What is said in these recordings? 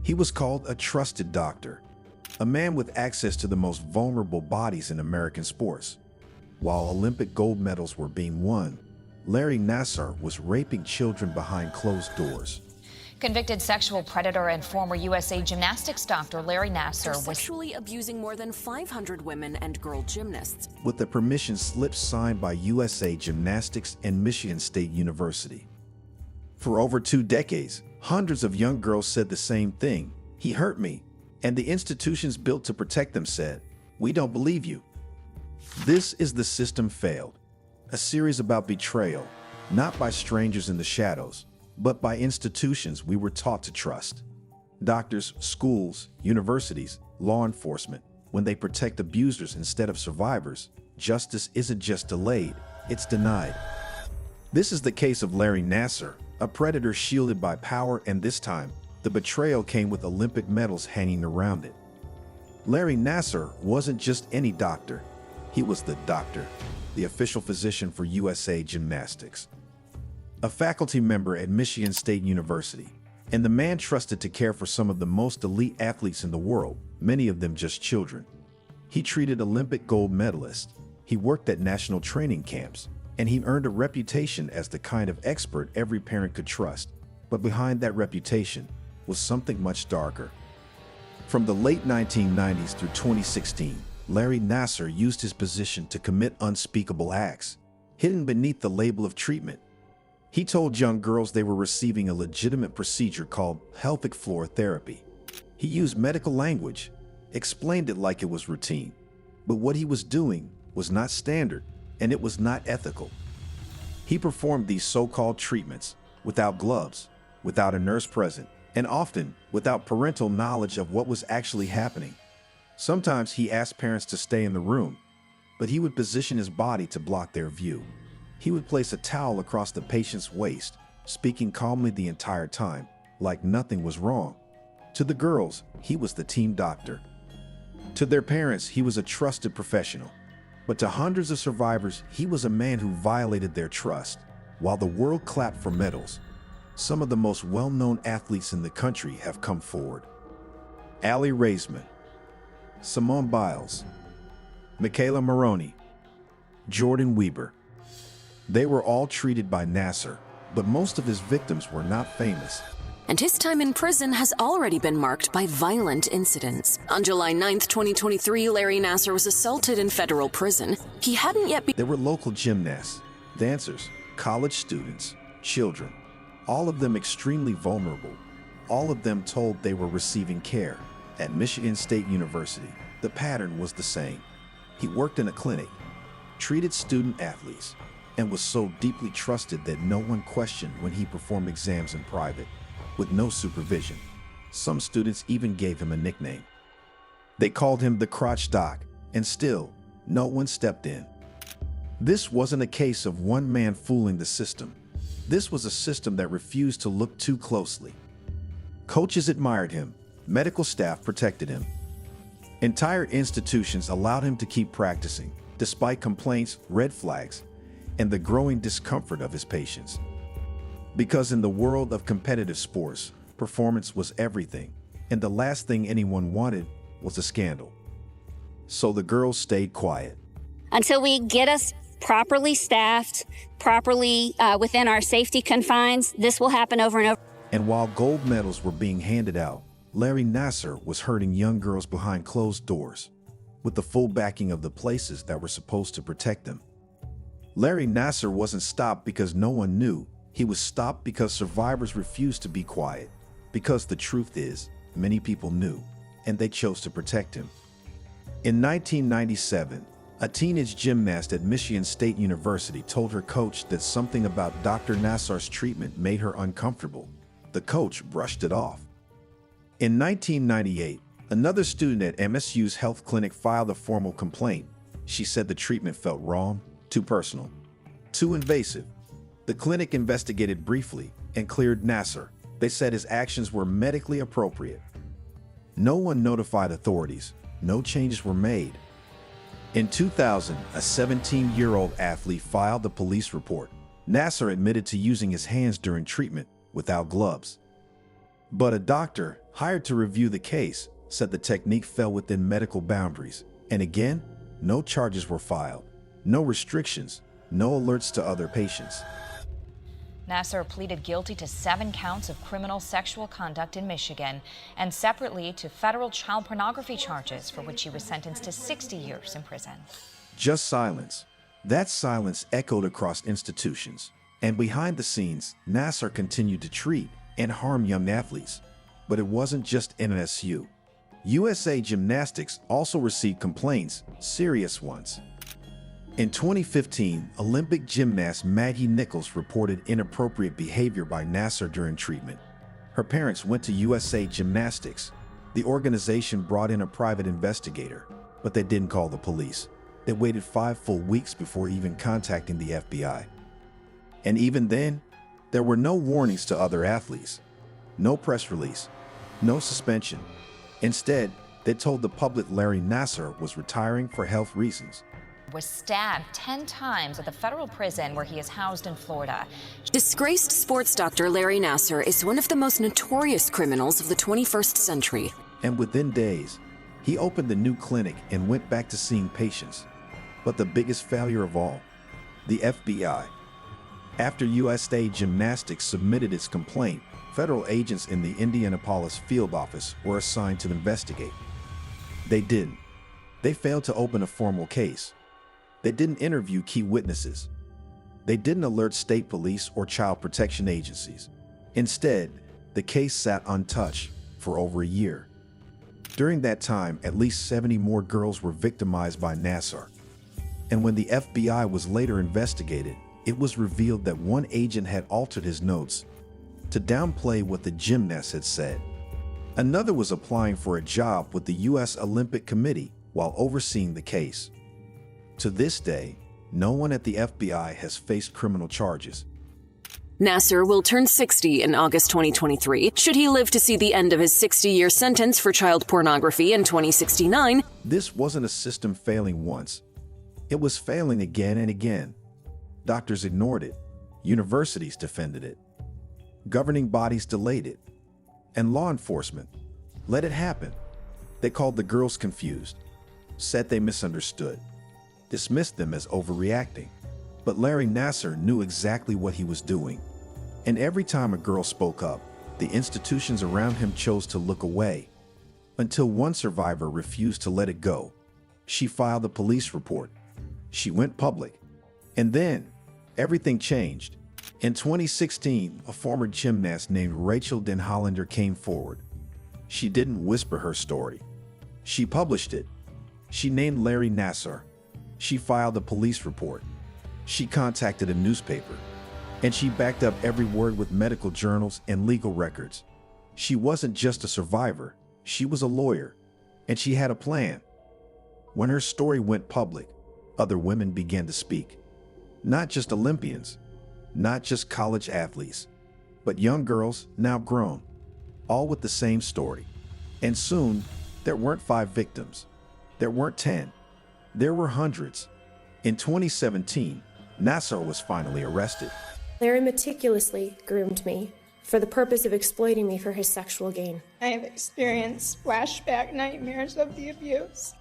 He was called a trusted doctor, a man with access to the most vulnerable bodies in American sports. While Olympic gold medals were being won, Larry Nassar was raping children behind closed doors. Convicted sexual predator and former USA Gymnastics doctor Larry Nassar was sexually abusing more than 500 women and girl gymnasts. With the permission slip signed by USA Gymnastics and Michigan State University. For over 2 decades, hundreds of young girls said the same thing. He hurt me. And the institutions built to protect them said, "We don't believe you." This is The System Failed, a series about betrayal, not by strangers in the shadows, but by institutions we were taught to trust. Doctors, schools, universities, law enforcement, when they protect abusers instead of survivors, justice isn't just delayed, it's denied. This is the case of Larry Nassar, a predator shielded by power, and this time, the betrayal came with Olympic medals hanging around it. Larry Nassar wasn't just any doctor. He was the doctor, the official physician for USA Gymnastics, a faculty member at Michigan State University, and the man trusted to care for some of the most elite athletes in the world, many of them just children. He treated Olympic gold medalists, he worked at national training camps, and he earned a reputation as the kind of expert every parent could trust. But behind that reputation was something much darker. From the late 1990s through 2016, Larry Nassar used his position to commit unspeakable acts, hidden beneath the label of treatment. He told young girls they were receiving a legitimate procedure called pelvic floor therapy. He used medical language, explained it like it was routine. But what he was doing was not standard, and it was not ethical. He performed these so-called treatments without gloves, without a nurse present, and often without parental knowledge of what was actually happening. Sometimes he asked parents to stay in the room, but he would position his body to block their view. He would place a towel across the patient's waist, speaking calmly the entire time, like nothing was wrong. To the girls, he was the team doctor. To their parents, he was a trusted professional. But to hundreds of survivors, he was a man who violated their trust. While the world clapped for medals, some of the most well-known athletes in the country have come forward. Aly Raisman, Simone Biles, Michaela Maroney, Jordan Weber. They were all treated by Nassar, but most of his victims were not famous. And his time in prison has already been marked by violent incidents. On July 9th, 2023, Larry Nassar was assaulted in federal prison. He hadn't yet been... There were local gymnasts, dancers, college students, children, all of them extremely vulnerable, all of them told they were receiving care. At Michigan State University, the pattern was the same. He worked in a clinic, treated student athletes, and was so deeply trusted that no one questioned when he performed exams in private, with no supervision. Some students even gave him a nickname. They called him the crotch doc, and still, no one stepped in. This wasn't a case of one man fooling the system. This was a system that refused to look too closely. Coaches admired him, medical staff protected him. Entire institutions allowed him to keep practicing, despite complaints, red flags, and the growing discomfort of his patients. Because in the world of competitive sports, performance was everything, and the last thing anyone wanted was a scandal. So the girls stayed quiet. Until we get us properly staffed, properly within our safety confines, this will happen over and over. And while gold medals were being handed out, Larry Nassar was hurting young girls behind closed doors, with the full backing of the places that were supposed to protect them. Larry Nassar wasn't stopped because no one knew. He was stopped because survivors refused to be quiet. Because the truth is, many people knew, and they chose to protect him. In 1997, a teenage gymnast at Michigan State University told her coach that something about Dr. Nassar's treatment made her uncomfortable. The coach brushed it off. In 1998, another student at MSU's health clinic filed a formal complaint. She said the treatment felt wrong, too personal, too invasive. The clinic investigated briefly and cleared Nassar. They said his actions were medically appropriate. No one notified authorities. No changes were made. In 2000, a 17-year-old athlete filed a police report. Nassar admitted to using his hands during treatment without gloves. But a doctor, hired to review the case, said the technique fell within medical boundaries. And again, no charges were filed, no restrictions, no alerts to other patients. Nassar pleaded guilty to 7 counts of criminal sexual conduct in Michigan and separately to federal child pornography charges, for which he was sentenced to 60 years in prison. Just silence. That silence echoed across institutions. And behind the scenes, Nassar continued to treat and harm young athletes. But it wasn't just NSU. USA Gymnastics also received complaints, serious ones. In 2015, Olympic gymnast Maggie Nichols reported inappropriate behavior by Nassar during treatment. Her parents went to USA Gymnastics. The organization brought in a private investigator, but they didn't call the police. They waited 5 full weeks before even contacting the FBI. And even then, there were no warnings to other athletes, no press release, no suspension. Instead, they told the public Larry Nassar was retiring for health reasons. Was stabbed 10 times at the federal prison where he is housed in Florida. Disgraced sports doctor Larry Nassar is one of the most notorious criminals of the 21st century. And within days, he opened a new clinic and went back to seeing patients. But the biggest failure of all, the FBI. After USA Gymnastics submitted its complaint, federal agents in the Indianapolis field office were assigned to investigate. They didn't. They failed to open a formal case. They didn't interview key witnesses. They didn't alert state police or child protection agencies. Instead, the case sat untouched for over a year. During that time, at least 70 more girls were victimized by Nassar. And when the FBI was later investigated, it was revealed that one agent had altered his notes to downplay what the gymnast had said. Another was applying for a job with the U.S. Olympic Committee while overseeing the case. To this day, no one at the FBI has faced criminal charges. Nassar will turn 60 in August 2023. Should he live to see the end of his 60-year sentence for child pornography in 2069, this wasn't a system failing once. It was failing again and again. Doctors ignored it. Universities defended it. Governing bodies delayed it. And law enforcement let it happen. They called the girls confused, said they misunderstood, dismissed them as overreacting. But Larry Nassar knew exactly what he was doing. And every time a girl spoke up, the institutions around him chose to look away. Until one survivor refused to let it go. She filed a police report. She went public. And then, everything changed. In 2016, a former gymnast named Rachel Den Hollander came forward. She didn't whisper her story. She published it. She named Larry Nassar. She filed a police report. She contacted a newspaper. And she backed up every word with medical journals and legal records. She wasn't just a survivor. She was a lawyer. And she had a plan. When her story went public, other women began to speak. Not just Olympians, not just college athletes, but young girls now grown, all with the same story. And soon, there weren't 5 victims. There weren't 10. There were hundreds. In 2017, Nassar was finally arrested. Larry meticulously groomed me for the purpose of exploiting me for his sexual gain. I have experienced flashback nightmares of the abuse.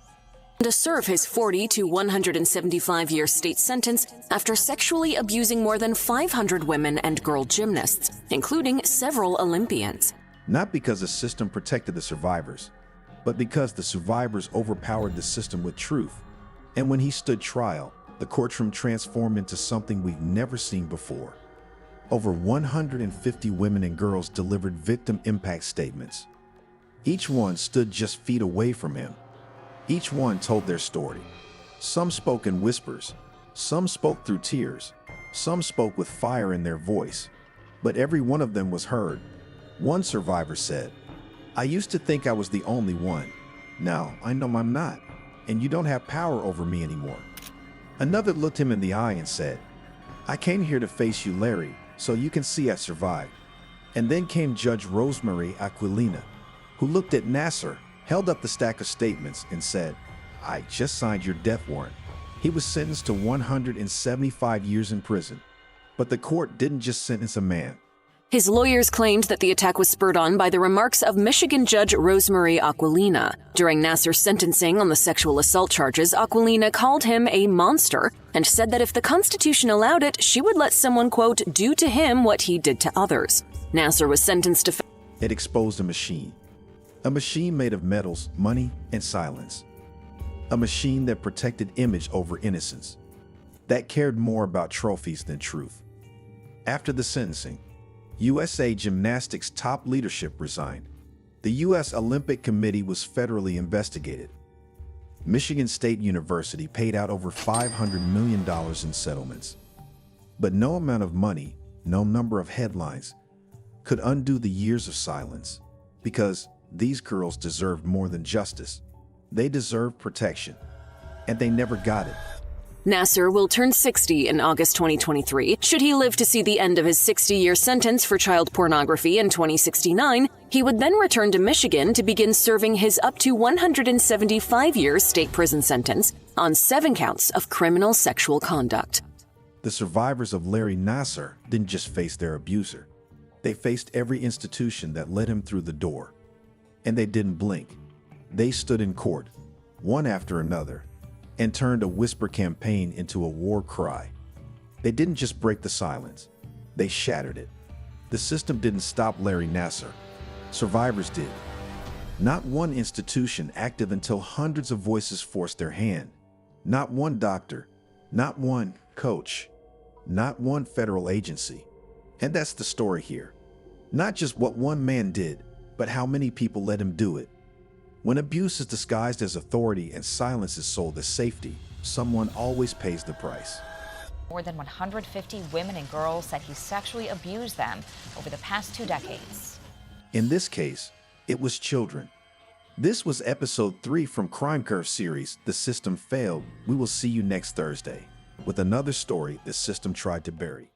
to serve his 40 to 175-year state sentence after sexually abusing more than 500 women and girl gymnasts, including several Olympians. Not because the system protected the survivors, but because the survivors overpowered the system with truth. And when he stood trial, the courtroom transformed into something we've never seen before. Over 150 women and girls delivered victim impact statements. Each one stood just feet away from him. Each one told their story. Some spoke in whispers. Some spoke through tears. Some spoke with fire in their voice. But every one of them was heard. One survivor said, "I used to think I was the only one. Now I know I'm not, and you don't have power over me anymore." Another looked him in the eye and said, "I came here to face you, Larry, so you can see I survived." And then came Judge Rosemary Aquilina, who looked at Nassar, held up the stack of statements, and said, "I just signed your death warrant." He was sentenced to 175 years in prison. But the court didn't just sentence a man. His lawyers claimed that the attack was spurred on by the remarks of Michigan Judge Rosemary Aquilina. During Nassar's sentencing on the sexual assault charges, Aquilina called him a monster and said that if the Constitution allowed it, she would let someone, quote, do to him what he did to others. Nassar was sentenced to... It exposed a machine made of metals, money, and silence. A machine that protected image over innocence, that cared more about trophies than truth. After the sentencing, USA Gymnastics top leadership resigned. The U.S. Olympic Committee was federally investigated. Michigan State University paid out over $500 million in settlements. But no amount of money, no number of headlines, could undo the years of silence, because these girls deserved more than justice. They deserved protection, and they never got it. Nassar will turn 60 in August 2023. Should he live to see the end of his 60-year sentence for child pornography in 2069, he would then return to Michigan to begin serving his up to 175-year state prison sentence on 7 counts of criminal sexual conduct. The survivors of Larry Nassar didn't just face their abuser. They faced every institution that let him through the door. And they didn't blink. They stood in court, one after another, and turned a whisper campaign into a war cry. They didn't just break the silence, they shattered it. The system didn't stop Larry Nassar. Survivors did. Not one institution active until hundreds of voices forced their hand. Not one doctor, not one coach, not one federal agency. And that's the story here. Not just what one man did, but how many people let him do it. When abuse is disguised as authority and silence is sold as safety, someone always pays the price. More than 150 women and girls said he sexually abused them over the past 2 decades. In this case, it was children. This was episode 3 from Crime Curve series, The System Failed. We will see you next Thursday with another story the system tried to bury.